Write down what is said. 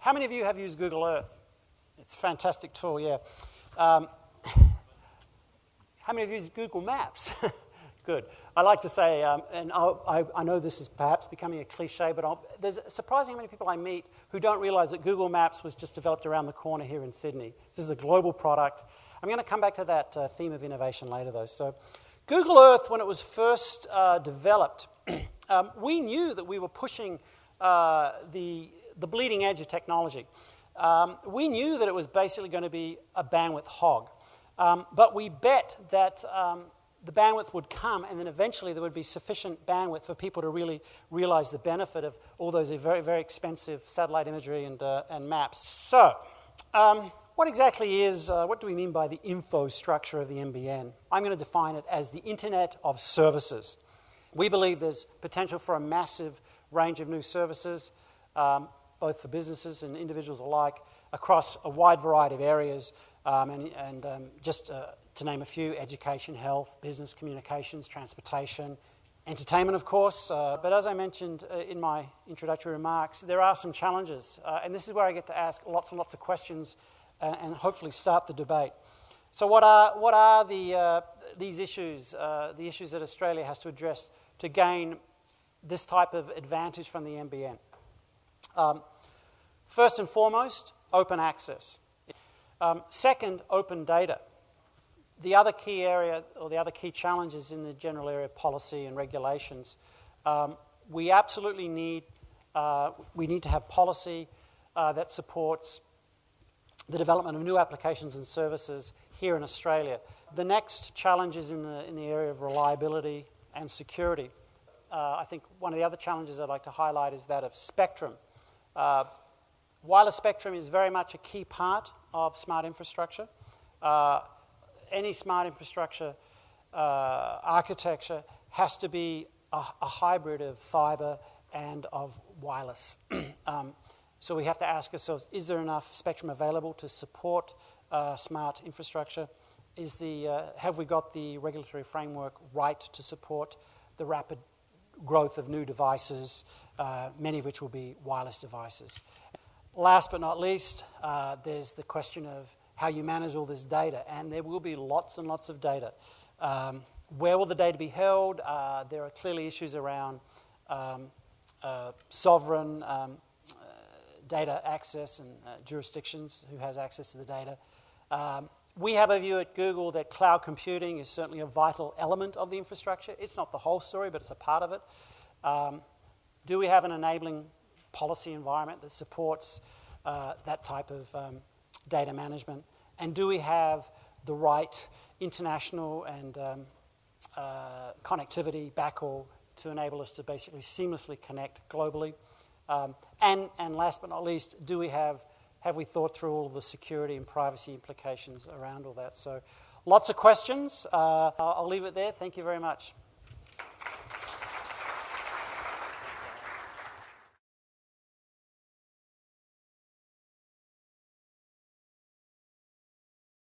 How many of you have used Google Earth? It's a fantastic tool, yeah. How many of you use Google Maps? Good. I like to say, and I know this is perhaps becoming a cliche, but there's surprising how many people I meet who don't realize that Google Maps was just developed around the corner here in Sydney. This is a global product. I'm going to come back to that theme of innovation later, though. So, Google Earth, when it was first developed, we knew that we were pushing the bleeding edge of technology. We knew that it was basically going to be a bandwidth hog. But we bet that the bandwidth would come, and then eventually there would be sufficient bandwidth for people to really realize the benefit of all those very, very expensive satellite imagery and maps. So, what do we mean by the info structure of the NBN? I'm going to define it as the Internet of Services. We believe there's potential for a massive range of new services, both for businesses and individuals alike, across a wide variety of areas, just to name a few: education, health, business, communications, transportation, entertainment, of course. But as I mentioned in my introductory remarks, there are some challenges, and this is where I get to ask lots and lots of questions and hopefully start the debate. So what are these issues, the issues that Australia has to address to gain this type of advantage from the NBN? First and foremost, open access. Second, open data. The other key area, or the other key challenges in the general area of policy and regulations, we absolutely need to have policy that supports the development of new applications and services here in Australia. The next challenge is in the area of reliability and security. I think one of the other challenges I'd like to highlight is that of spectrum. Wireless spectrum is very much a key part of smart infrastructure. Any smart infrastructure architecture has to be a hybrid of fiber and of wireless. So we have to ask ourselves, is there enough spectrum available to support smart infrastructure? Have we got the regulatory framework right to support the rapid growth of new devices, many of which will be wireless devices? Last but not least, there's the question of how you manage all this data, and there will be lots and lots of data. Where will the data be held? There are clearly issues around sovereign data access and jurisdictions, who has access to the data. We have a view at Google that cloud computing is certainly a vital element of the infrastructure. It's not the whole story, but it's a part of it. Do we have an enabling policy environment that supports that type of data management? And do we have the right international and connectivity backhaul to enable us to basically seamlessly connect globally? And last but not least, have we thought through all of the security and privacy implications around all that? So lots of questions. I'll leave it there. Thank you very much.